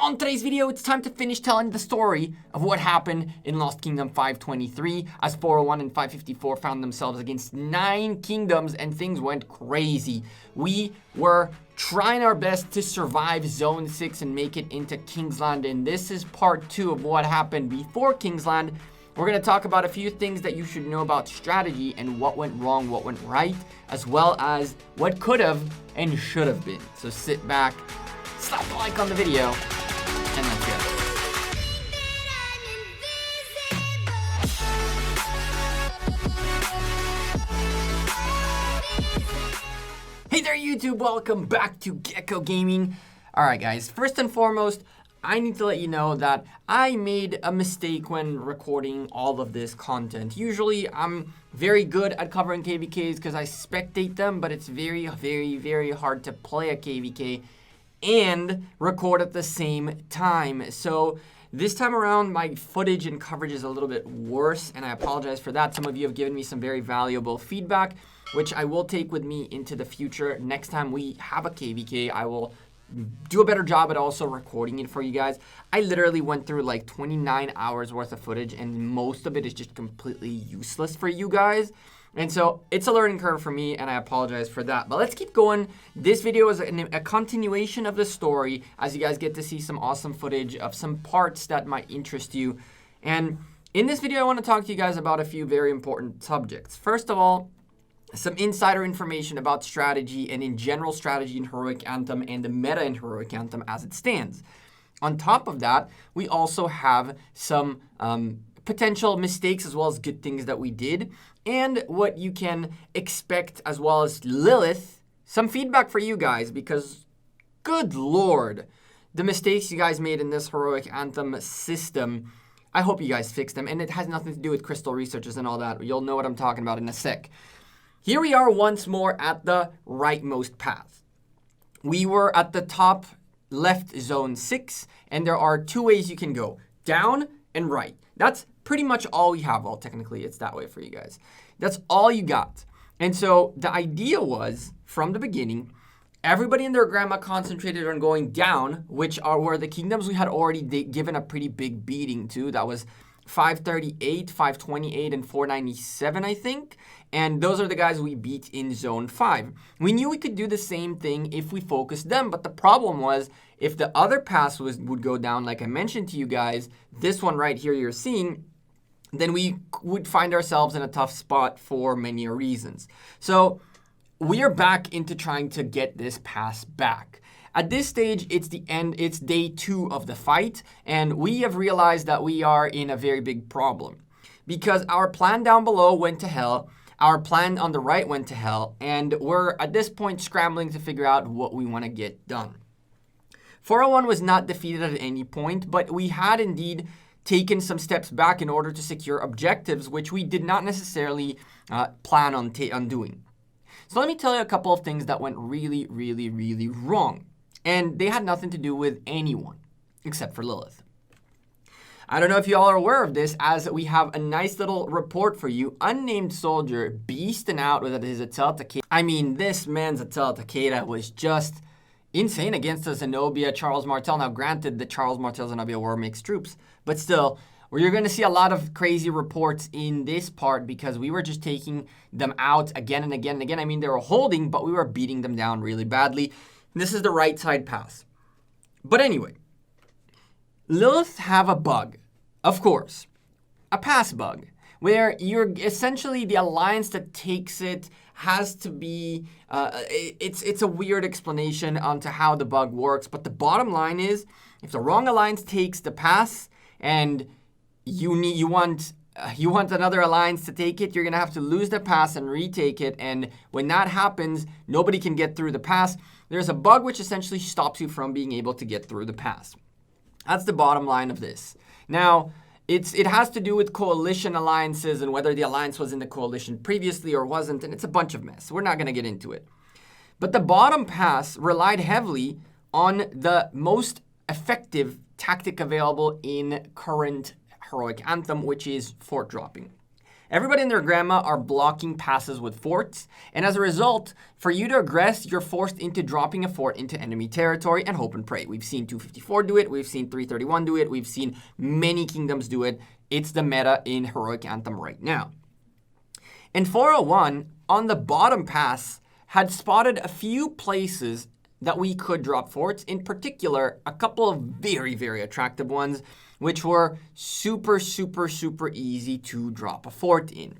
On today's video, it's time to finish telling the story of what happened in Lost Kingdom 523 as 401 and 554 found themselves against 9 kingdoms and things went crazy. We were trying our best to survive Zone 6 and make it into Kingsland, and this is part 2 of what happened before Kingsland. We're going to talk about a few things that you should know about strategy and what went wrong, what went right, as well as what could have and should have been. So sit back, slap a like on the video, and let's go. Hey there YouTube, welcome back to Gekko Gaming. Alright guys, first and foremost, I need to let you know that I made a mistake when recording all of this content. Usually I'm very good at covering KVKs because I spectate them, but it's very hard to play a KVK and record at the same time. So this time around, my footage and coverage is a little bit worse, and I apologize for that. Some of you have given me some very valuable feedback, which I will take with me into the future. Next time we have a KVK, I will do a better job at also recording it for you guys. I literally went through like 29 hours worth of footage, and most of it is just completely useless for you guys. And so it's a learning curve for me, and I apologize for that. But let's keep going. This video is a continuation of the story as you guys get to see some awesome footage of some parts that might interest you. And in this video, I want to talk to you guys about a few very important subjects. First of all, some insider information about strategy and in general strategy in Heroic Anthem and the meta in Heroic Anthem as it stands. On top of that, we also have some potential mistakes as well as good things that we did and what you can expect, as well as Lilith, some feedback for you guys, because good lord, the mistakes you guys made in this Heroic Anthem system, I hope you guys fix them, and it has nothing to do with crystal researchers and all that. You'll know what I'm talking about in a sec. Here we are once more at the rightmost path. We were at the top left zone 6, and there are 2 ways you can go, down and right. That's pretty much all we have. Well, technically it's that way for you guys. That's all you got. And so the idea was, from the beginning, everybody and their grandma concentrated on going down, which were the kingdoms we had already given a pretty big beating to. That was 538, 528, and 497, I think. And those are the guys we beat in Zone 5. We knew we could do the same thing if we focused them, but the problem was if the other pass would go down, like I mentioned to you guys, this one right here you're seeing, then we would find ourselves in a tough spot for many reasons. So we are back into trying to get this pass back. At this stage, it's the end, it's day 2 of the fight, and we have realized that we are in a very big problem because our plan down below went to hell, our plan on the right went to hell, and we're at this point scrambling to figure out what we want to get done. 401 was not defeated at any point, but we had indeed taken some steps back in order to secure objectives, which we did not necessarily plan on doing. So let me tell you a couple of things that went really wrong. And they had nothing to do with anyone except for Lilith. I don't know if you all are aware of this, as we have a nice little report for you. Unnamed soldier beasting out with his Atel Takeda. I mean, this man's Atel Takeda was just insane against the Zenobia, Charles Martel. Now, granted, the Charles Martel Zenobia were mixed troops, but still, you're going to see a lot of crazy reports in this part because we were just taking them out again and again and again. I mean, they were holding, but we were beating them down really badly. This is the right side pass. But anyway, Lilith have a bug, of course, a pass bug, where you're essentially the alliance that takes it has to be, it's a weird explanation onto how the bug works, but the bottom line is, if the wrong alliance takes the pass and you want another alliance to take it, you're going to have to lose the pass and retake it, and when that happens, nobody can get through the pass. There's a bug which essentially stops you from being able to get through the pass. That's the bottom line of this. Now, it has to do with coalition alliances and whether the alliance was in the coalition previously or wasn't, and it's a bunch of mess. We're not going to get into it. But the bottom pass relied heavily on the most effective tactic available in current Heroic Anthem, which is fort dropping. Everybody and their grandma are blocking passes with forts, and as a result, for you to aggress, you're forced into dropping a fort into enemy territory and hope and pray. We've seen 254 do it, we've seen 331 do it, we've seen many kingdoms do it. It's the meta in Heroic Anthem right now. And 401, on the bottom pass, had spotted a few places that we could drop forts, in particular, a couple of very, very attractive ones, which were super, super, super easy to drop a fort in.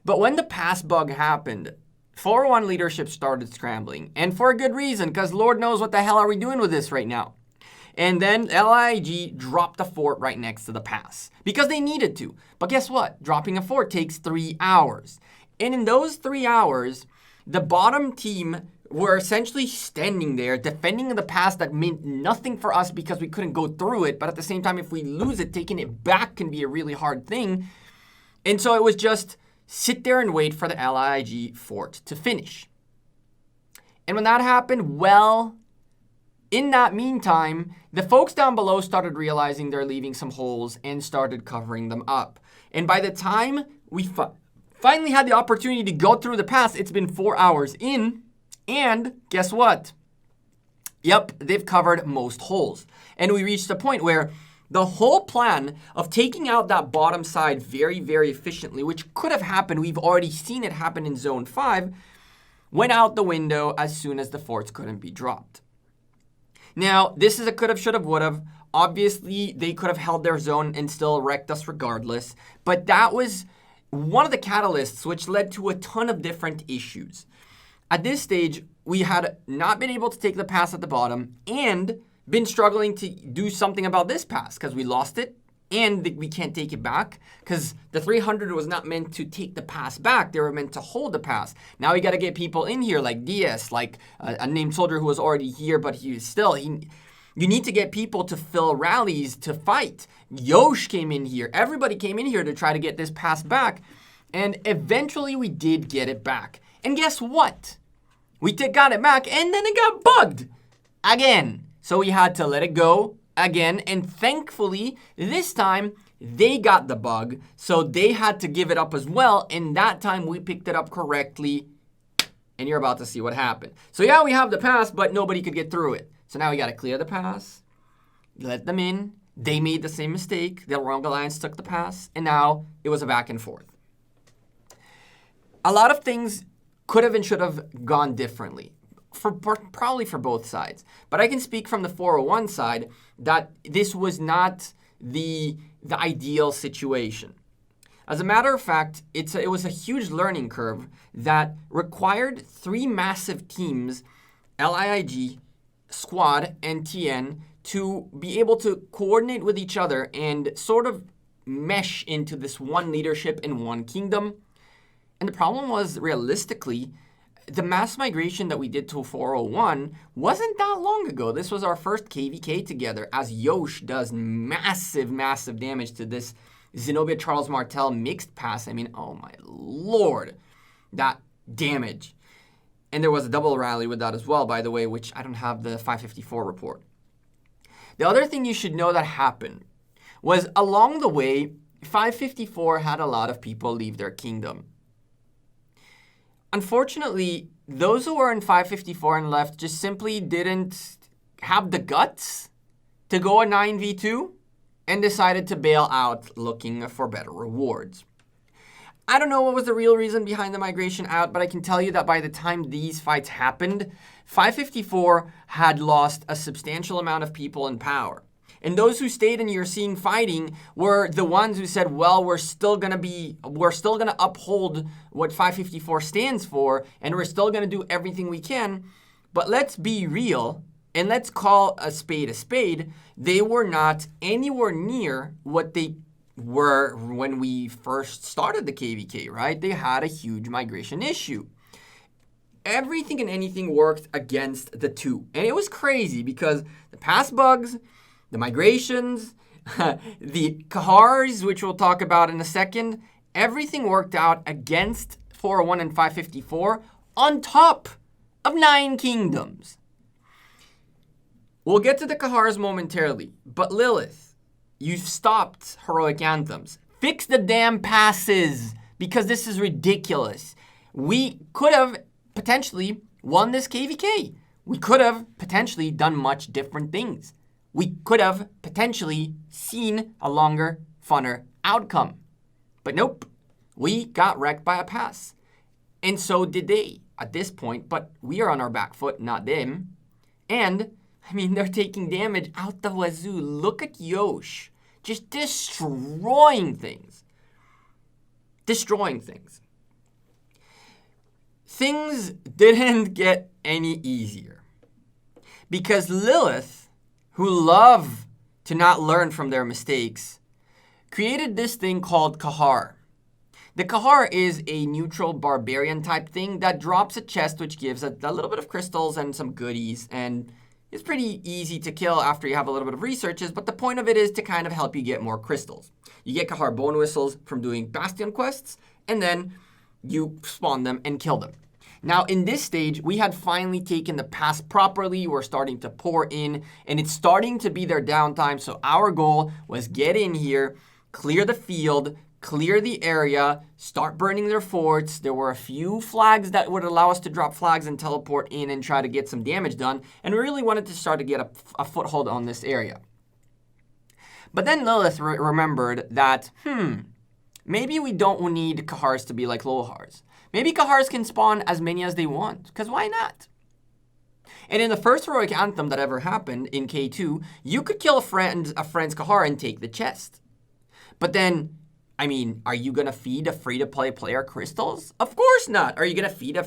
But when the pass bug happened, 401 leadership started scrambling, and for a good reason, because Lord knows what the hell are we doing with this right now. And then LIG dropped a fort right next to the pass, because they needed to. But guess what? Dropping a fort takes 3 hours. And in those 3 hours, the bottom team were essentially standing there defending the pass that meant nothing for us because we couldn't go through it. But at the same time, if we lose it, taking it back can be a really hard thing. And so it was just sit there and wait for the LIG fort to finish. And when that happened, well, in that meantime, the folks down below started realizing they're leaving some holes and started covering them up. And by the time we finally had the opportunity to go through the pass, it's been 4 hours in. And guess what? Yep, they've covered most holes. And we reached a point where the whole plan of taking out that bottom side very, very efficiently, which could have happened, we've already seen it happen in Zone 5, went out the window as soon as the forts couldn't be dropped. Now, this is a could have, should have, would have. Obviously, they could have held their zone and still wrecked us regardless. But that was one of the catalysts which led to a ton of different issues. At this stage, we had not been able to take the pass at the bottom and been struggling to do something about this pass because we lost it and we can't take it back because the 300 was not meant to take the pass back. They were meant to hold the pass. Now we got to get people in here like DS, like a named soldier who was already here, but you need to get people to fill rallies to fight. Yosh came in here. Everybody came in here to try to get this pass back. And eventually we did get it back. And guess what? We got it back and then it got bugged again. So we had to let it go again. And thankfully, this time they got the bug. So they had to give it up as well. And that time we picked it up correctly. And you're about to see what happened. So yeah, we have the pass, but nobody could get through it. So now we got to clear the pass, let them in. They made the same mistake. The wrong alliance took the pass. And now it was a back and forth. A lot of things could have and should have gone differently, probably for both sides. But I can speak from the 401 side that this was not the ideal situation. As a matter of fact, it was a huge learning curve that required 3 massive teams, LIIG, Squad, and TN, to be able to coordinate with each other and sort of mesh into this one leadership in one kingdom. And the problem was, realistically, the mass migration that we did to 401 wasn't that long ago. This was our first KVK together as Yosh does massive, massive damage to this Zenobia Charles Martel mixed pass. I mean, oh my lord, that damage. And there was a double rally with that as well, by the way, which I don't have the 554 report. The other thing you should know that happened was along the way, 554 had a lot of people leave their kingdom. Unfortunately, those who were in 554 and left just simply didn't have the guts to go a 9v2 and decided to bail out looking for better rewards. I don't know what was the real reason behind the migration out, but I can tell you that by the time these fights happened, 554 had lost a substantial amount of people in power. And those who stayed and you're seeing fighting were the ones who said, well, we're still going to uphold what 554 stands for, and we're still going to do everything we can. But let's be real, and let's call a spade a spade. They were not anywhere near what they were when we first started the KVK, right? They had a huge migration issue. Everything and anything worked against the two. And it was crazy because the pass bugs, the migrations, the Kahars, which we'll talk about in a second, everything worked out against 401 and 554 on top of 9 kingdoms. We'll get to the Kahars momentarily, but Lilith, you've stopped Heroic Anthems. Fix the damn passes, because this is ridiculous. We could have potentially won this KVK. We could have potentially done much different things. We could have potentially seen a longer, funner outcome. But nope, we got wrecked by a pass. And so did they at this point, but we are on our back foot, not them. And, I mean, they're taking damage out the wazoo. Look at Yosh, just destroying things. Destroying things. Things didn't get any easier. Because Lilith, who love to not learn from their mistakes, created this thing called Kahar. The Kahar is a neutral barbarian type thing that drops a chest which gives a little bit of crystals and some goodies, and it's pretty easy to kill after you have a little bit of researches, but the point of it is to kind of help you get more crystals. You get Kahar bone whistles from doing Bastion quests, and then you spawn them and kill them. Now, in this stage, we had finally taken the pass properly. We're starting to pour in, and it's starting to be their downtime. So our goal was get in here, clear the field, clear the area, start burning their forts. There were a few flags that would allow us to drop flags and teleport in and try to get some damage done. And we really wanted to start to get a foothold on this area. But then Lilith remembered that, maybe we don't need Kahars to be like Lohars. Maybe Kahars can spawn as many as they want, because why not? And in the first heroic anthem that ever happened in K2, you could kill a friend's Kahar and take the chest. But then, I mean, are you going to feed a free-to-play player crystals? Of course not. Are you going to feed a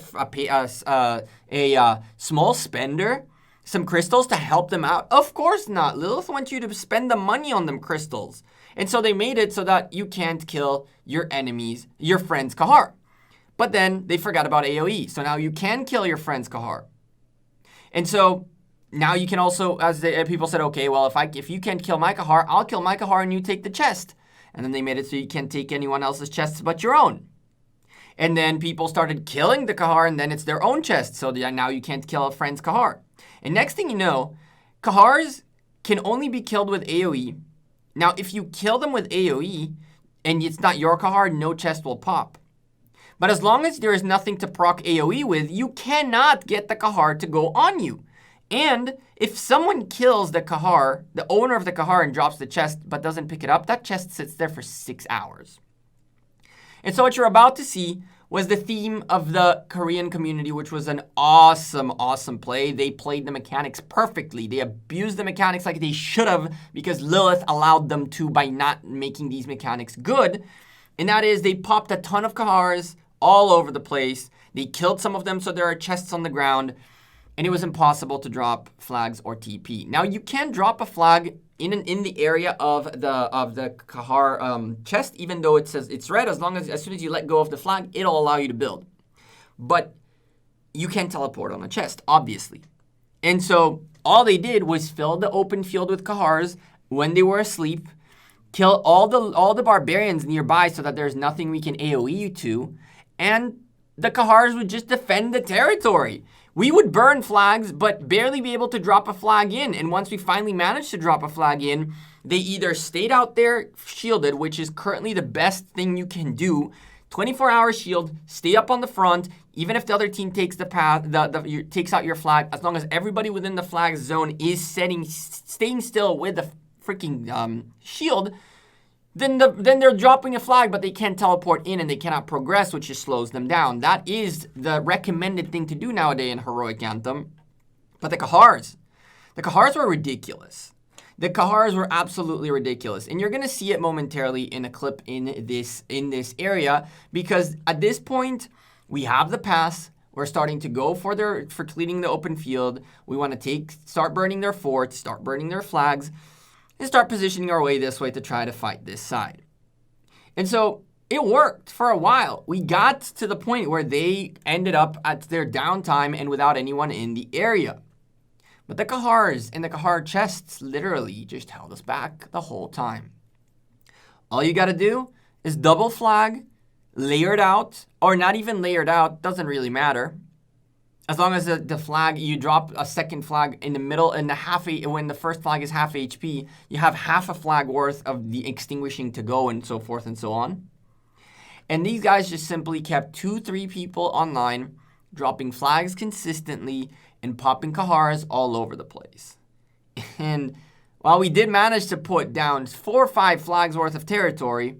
small spender some crystals to help them out? Of course not. Lilith wants you to spend the money on them crystals. And so they made it so that you can't kill your enemies, your friend's Kahar. But then they forgot about AoE. So now you can kill your friend's Kahar. And so now you can also, people said, okay, well, if you can't kill my Kahar, I'll kill my Kahar and you take the chest. And then they made it so you can't take anyone else's chests but your own. And then people started killing the Kahar, and then it's their own chest. So now you can't kill a friend's Kahar. And next thing you know, Kahars can only be killed with AoE. Now, if you kill them with AoE and it's not your Kahar, no chest will pop. But as long as there is nothing to proc AoE with, you cannot get the Kahar to go on you. And if someone kills the Kahar, the owner of the Kahar, and drops the chest but doesn't pick it up, that chest sits there for 6 hours. And so what you're about to see was the theme of the Korean community, which was an awesome, awesome play. They played the mechanics perfectly. They abused the mechanics like they should have, because Lilith allowed them to by not making these mechanics good. And that is, they popped a ton of Kahars all over the place. They killed some of them, so there are chests on the ground. And it was impossible to drop flags or TP. Now, you can drop a flag in the area of the Kahar chest, even though it says it's red. As soon as you let go of the flag, it'll allow you to build. But you can't teleport on a chest, obviously. And so all they did was fill the open field with Kahars when they were asleep, kill all the barbarians nearby so that there's nothing we can AoE you to, and the Kahars would just defend the territory. We would burn flags, but barely be able to drop a flag in. And once we finally managed to drop a flag in, they either stayed out there shielded, which is currently the best thing you can do. 24-hour shield, stay up on the front, even if the other team takes the path, takes out your flag, as long as everybody within the flag zone is staying still with the freaking shield, then they're dropping a flag, but they can't teleport in and they cannot progress, which just slows them down. That is the recommended thing to do nowadays in Heroic Anthem. But the Kahars were ridiculous. The Kahars were absolutely ridiculous. And you're going to see it momentarily in a clip in this area, because at this point, we have the pass. We're starting to go for cleaning the open field. We want to start burning their forts, start burning their flags, and start positioning our way this way to try to fight this side. And so it worked for a while. We got to the point where they ended up at their downtime and without anyone in the area. But the Kahars and the Kahar chests literally just held us back the whole time. All you got to do is double flag, layered out, or not even layered out, doesn't really matter. As long as the flag, you drop a second flag in the middle, and when the first flag is half HP, you have half a flag worth of the extinguishing to go, and so forth and so on. And these guys just simply kept 2-3 people online, dropping flags consistently and popping Kahars all over the place. And while we did manage to put down 4 or 5 flags worth of territory,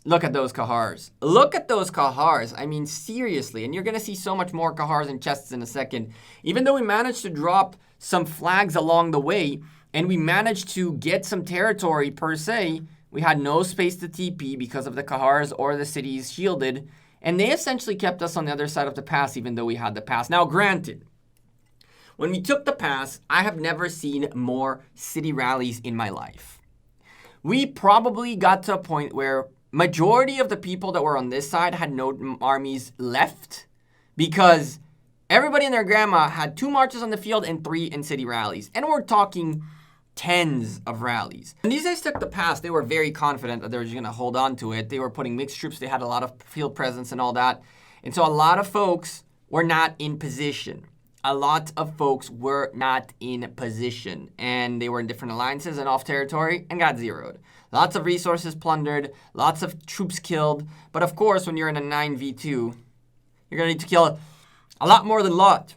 look at those Kahars. Look at those Kahars. I mean, seriously. And you're going to see so much more Kahars and chests in a second. Even though we managed to drop some flags along the way, and we managed to get some territory per se, we had no space to TP because of the Kahars or the cities shielded. And they essentially kept us on the other side of the pass, even though we had the pass. Now, granted, when we took the pass, I have never seen more city rallies in my life. We probably got to a point where majority of the people that were on this side had no armies left because everybody and their grandma had 2 marches on the field and 3 in city rallies. And we're talking tens of rallies. When these guys took the pass, they were very confident that they were just going to hold on to it. They were putting mixed troops. They had a lot of field presence and all that. And so a lot of folks were not in position. And they were in different alliances and off territory and got zeroed. Lots of resources plundered, lots of troops killed. But of course, when you're in a 9v2, you're going to need to kill a lot more than a lot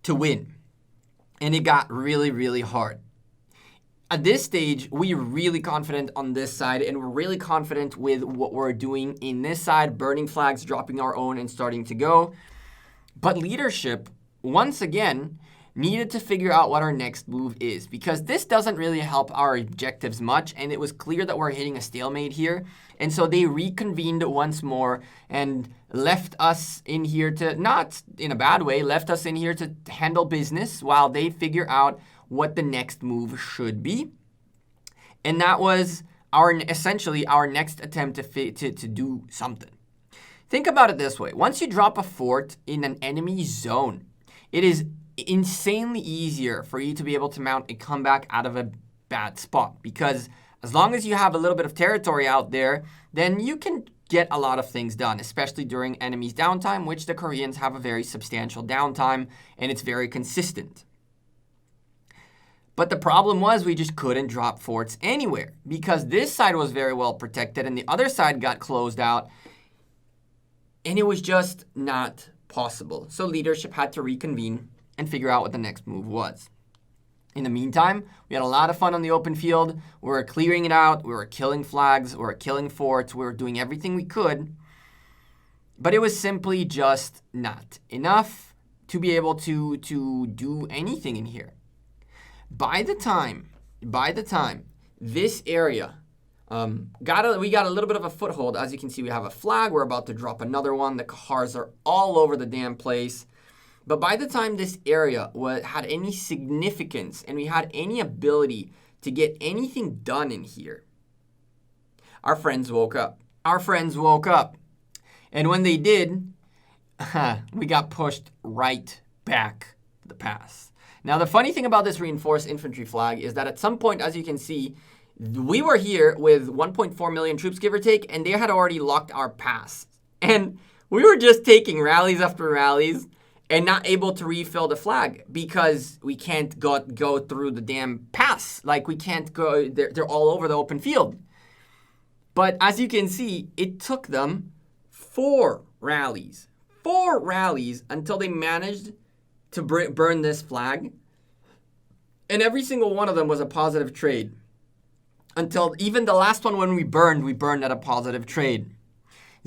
to win. And it got really, really hard. At this stage, we're really confident on this side, and we're really confident with what we're doing in this side, burning flags, dropping our own, and starting to go. But leadership, once again, needed to figure out what our next move is, because this doesn't really help our objectives much, and it was clear that we're hitting a stalemate here. And so they reconvened once more and left us in here to, not in a bad way, left us in here to handle business while they figure out what the next move should be. And that was essentially our next attempt to do something. Think about it this way. Once you drop a fort in an enemy zone, it is insanely easier for you to be able to mount a comeback out of a bad spot, because as long as you have a little bit of territory out there, then you can get a lot of things done, especially during enemies' downtime, which the Koreans have a very substantial downtime, and it's very consistent. But the problem was we just couldn't drop forts anywhere, because this side was very well protected and the other side got closed out, and it was just not possible. So leadership had to reconvene and figure out what the next move was. In the meantime, we had a lot of fun on the open field. We were clearing it out. We were killing flags. We were killing forts. We were doing everything we could. But it was simply just not got to be able to do anything in here. By the time this area we got a little bit of a foothold. As you can see, we have a flag. We're about to drop another one. The Kahars are all over the damn place. But by the time this area had any significance and we had any ability to get anything done in here, our friends woke up. And when they did, we got pushed right back to the pass. Now, the funny thing about this reinforced infantry flag is that at some point, as you can see, we were here with 1.4 million troops, give or take, and they had already locked our pass. And we were just taking rallies after rallies and not able to refill the flag because we can't go through the damn pass. Like, we can't go, they're all over the open field. But as you can see, it took them 4 rallies until they managed to burn this flag. And every single one of them was a positive trade. Until even the last one when we burned at a positive trade.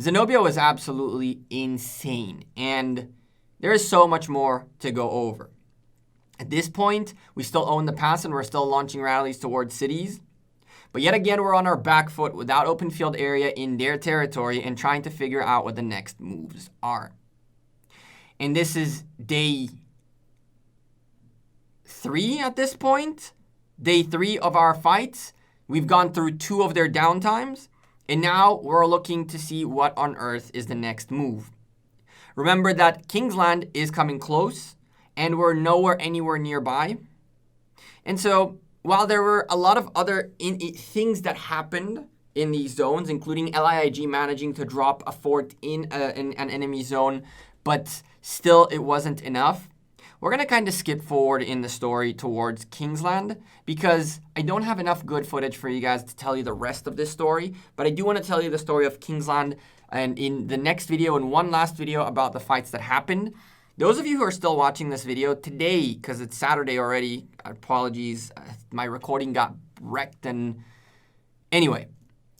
Zenobia was absolutely insane. And there is so much more to go over. At this point, we still own the pass and we're still launching rallies towards cities. But yet again, we're on our back foot without open field area in their territory and trying to figure out what the next moves are. And this is day 3 at this point. Day 3 of our fights. We've gone through 2 of their downtimes. And now we're looking to see what on earth is the next move. Remember that Kingsland is coming close, and we're anywhere nearby. And so, while there were a lot of other things that happened in these zones, including LIIG managing to drop a fort in an enemy zone, but still it wasn't enough, we're going to kind of skip forward in the story towards Kingsland because I don't have enough good footage for you guys to tell you the rest of this story, but I do want to tell you the story of Kingsland and in the next video and one last video about the fights that happened. Those of you who are still watching this video today, because it's Saturday already, apologies, my recording got wrecked. And anyway,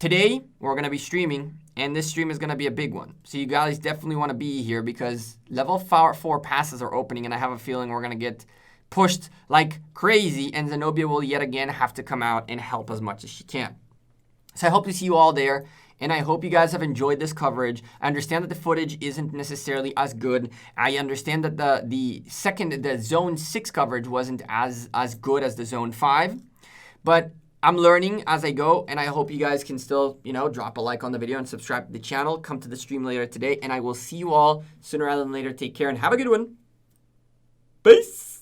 today we're going to be streaming, and this stream is going to be a big one. So you guys definitely want to be here because level 4 passes are opening, and I have a feeling we're going to get pushed like crazy, and Zenobia will yet again have to come out and help as much as she can. So I hope to see you all there, and I hope you guys have enjoyed this coverage. I understand that the footage isn't necessarily as good. I understand that the Zone 6 coverage wasn't as good as the Zone 5, but I'm learning as I go, and I hope you guys can still, drop a like on the video and subscribe to the channel. Come to the stream later today, and I will see you all sooner rather than later. Take care and have a good one. Peace.